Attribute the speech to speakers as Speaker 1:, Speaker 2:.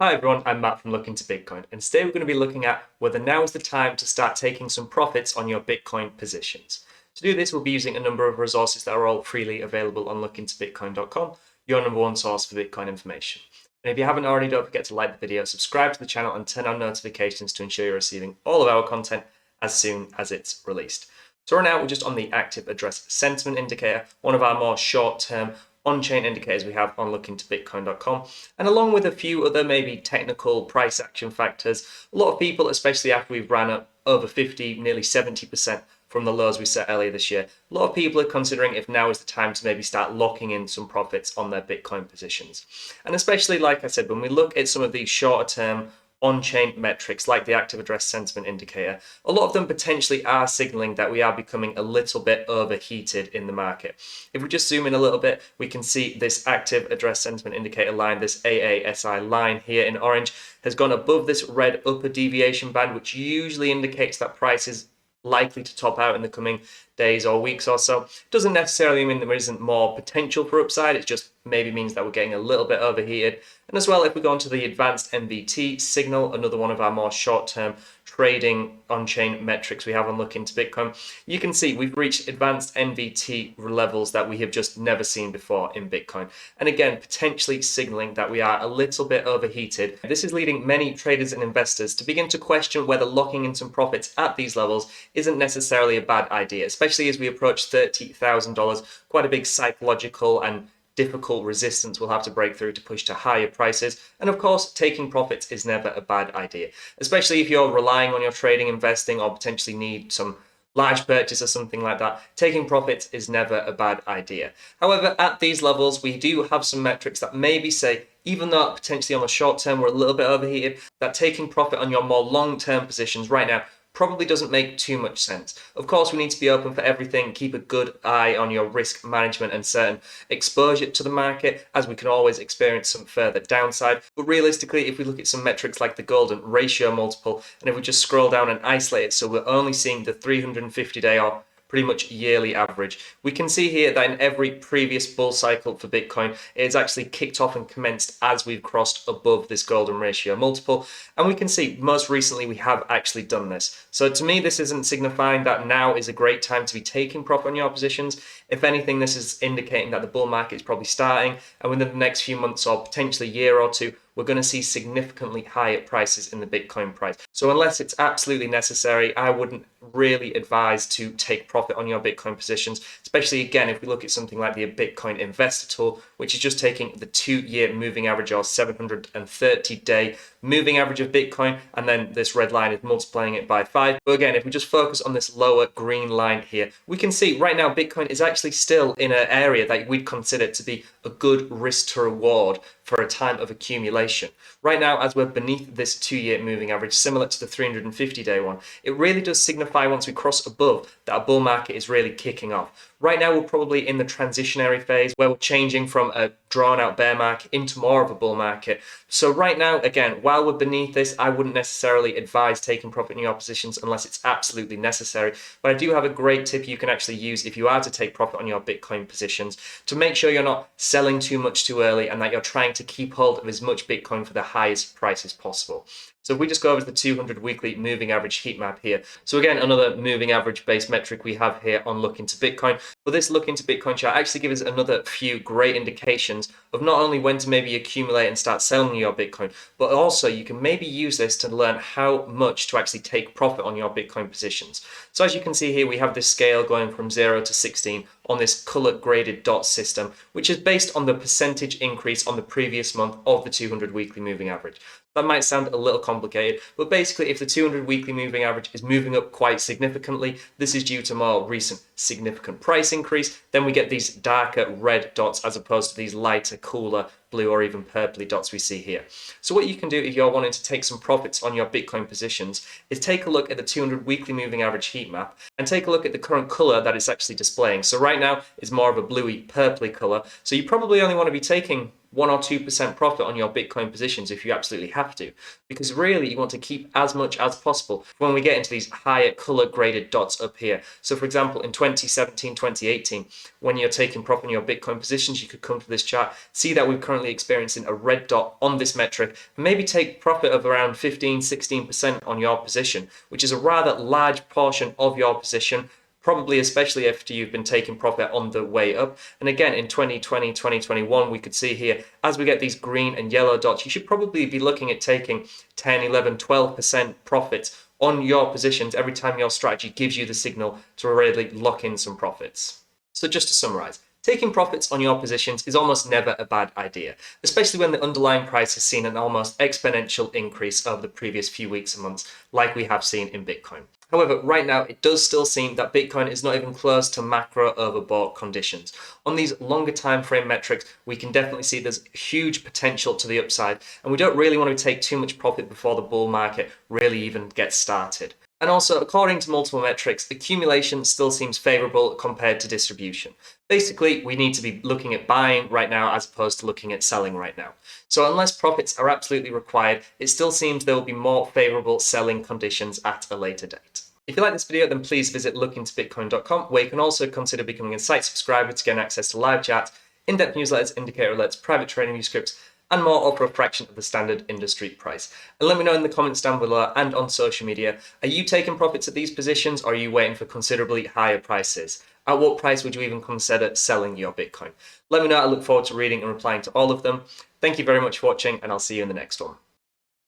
Speaker 1: Hi everyone, I'm Matt from Looking to Bitcoin, and today we're going to be looking at whether now is the time to start taking some profits on your Bitcoin positions. To do this, we'll be using a number of resources that are all freely available on lookintobitcoin.com, your number one source for Bitcoin information. And if you haven't already, don't forget to like the video, subscribe to the channel, and turn on notifications to ensure you're receiving all of our content as soon as it's released. So right now, we're just on the active address sentiment indicator, one of our more short-term on-chain indicators we have on lookintobitcoin.com. And along with a few other maybe technical price action factors, a lot of people, especially after we've ran up over 50, nearly 70% from the lows we set earlier this year, a lot of people are considering if now is the time to maybe start locking in some profits on their Bitcoin positions. And especially, like I said, when we look at some of these shorter term on-chain metrics like the active address sentiment indicator, a lot of them potentially are signaling that we are becoming a little bit overheated in the market. If we just zoom in a little bit, we can see this active address sentiment indicator line, this AASI line here in orange, has gone above this red upper deviation band, which usually indicates that price is likely to top out in the coming days or weeks or so. It doesn't necessarily mean there isn't more potential for upside, it just maybe means that we're getting a little bit overheated. And as well, if we go on to the advanced MVT signal, another one of our more short-term trading on-chain metrics we have on Look Into Bitcoin, you can see we've reached advanced NVT levels that we have just never seen before in Bitcoin. And again, potentially signaling that we are a little bit overheated. This is leading many traders and investors to begin to question whether locking in some profits at these levels isn't necessarily a bad idea, especially as we approach $30,000, quite a big psychological and difficult resistance we'll have to break through to push to higher prices. And of course, taking profits is never a bad idea, especially if you're relying on your trading, investing, or potentially need some large purchase or something like that. Taking profits is never a bad idea. However, at these levels, we do have some metrics that maybe say, even though potentially on the short term we're a little bit overheated, that taking profit on your more long-term positions right now probably doesn't make too much sense. Of course, we need to be open for everything, keep a good eye on your risk management and certain exposure to the market, as we can always experience some further downside. But realistically, if we look at some metrics like the golden ratio multiple, and if we just scroll down and isolate it, so we're only seeing the 350-day or pretty much yearly average, we can see here that in every previous bull cycle for Bitcoin, it's actually kicked off and commenced as we've crossed above this golden ratio multiple. And we can see most recently we have actually done this. So to me, this isn't signifying that now is a great time to be taking profit on your positions. If anything, this is indicating that the bull market is probably starting, and within the next few months or potentially a year or two, we're going to see significantly higher prices in the Bitcoin price. So unless it's absolutely necessary, I wouldn't really advise to take profit on your Bitcoin positions, especially again, if we look at something like the Bitcoin investor tool, which is just taking the 2-year moving average or 730-day moving average of Bitcoin, and then this red line is multiplying it by 5. But again, if we just focus on this lower green line here, we can see right now Bitcoin is actually still in an area that we'd consider to be a good risk to reward for a time of accumulation. Right now, as we're beneath this 2-year moving average, similar to the 350-day one, it really does signify once we cross above that a bull market is really kicking off. Right now, we're probably in the transitionary phase where we're changing from a drawn-out bear market into more of a bull market. So right now, again, while we're beneath this, I wouldn't necessarily advise taking profit in your positions unless it's absolutely necessary. But I do have a great tip you can actually use if you are to take profit on your Bitcoin positions to make sure you're not selling too much too early and that you're trying to keep hold of as much Bitcoin for the highest prices possible. So if we just go over the 200 weekly moving average heat map here. So again, another moving average based metric we have here on Look Into Bitcoin. But this Look Into Bitcoin chart actually gives us another few great indications of not only when to maybe accumulate and start selling your Bitcoin, but also you can maybe use this to learn how much to actually take profit on your Bitcoin positions. So as you can see here, we have this scale going from 0 to 16 on this color graded dot system, which is based on the percentage increase on the previous month of the 200 weekly moving average. That might sound a little complicated, but basically if the 200 weekly moving average is moving up quite significantly, this is due to more recent significant price increase. Then we get these darker red dots as opposed to these lighter, cooler blue or even purpley dots we see here. So what you can do if you're wanting to take some profits on your Bitcoin positions is take a look at the 200 weekly moving average heat map and take a look at the current color that it's actually displaying. So right now it's more of a bluey purpley color. So you probably only want to be taking 1 or 2% profit on your Bitcoin positions if you absolutely have to, because really you want to keep as much as possible when we get into these higher color graded dots up here. So for example, in 2017, 2018, when you're taking profit on your Bitcoin positions, you could come to this chart, see that we're currently experiencing a red dot on this metric, and maybe take profit of around 15, 16% on your position, which is a rather large portion of your position, probably especially after you've been taking profit on the way up. And again, in 2020, 2021, we could see here, as we get these green and yellow dots, you should probably be looking at taking 10, 11, 12% profits on your positions every time your strategy gives you the signal to really lock in some profits. So just to summarize, taking profits on your positions is almost never a bad idea, especially when the underlying price has seen an almost exponential increase over the previous few weeks and months, like we have seen in Bitcoin. However, right now, it does still seem that Bitcoin is not even close to macro overbought conditions. On these longer time frame metrics, we can definitely see there's huge potential to the upside, and we don't really want to take too much profit before the bull market really even gets started. And also, according to multiple metrics, accumulation still seems favorable compared to distribution. Basically, we need to be looking at buying right now as opposed to looking at selling right now. So unless profits are absolutely required, it still seems there will be more favorable selling conditions at a later date. If you like this video, then please visit lookintobitcoin.com, where you can also consider becoming a site subscriber to gain access to live chats, in-depth newsletters, indicator alerts, private TradingView scripts, and more, or for a fraction of the standard industry price. And let me know in the comments down below and on social media, are you taking profits at these positions, or are you waiting for considerably higher prices? At what price would you even consider selling your Bitcoin? Let me know. I look forward to reading and replying to all of them. Thank you very much for watching, and I'll see you in the next one.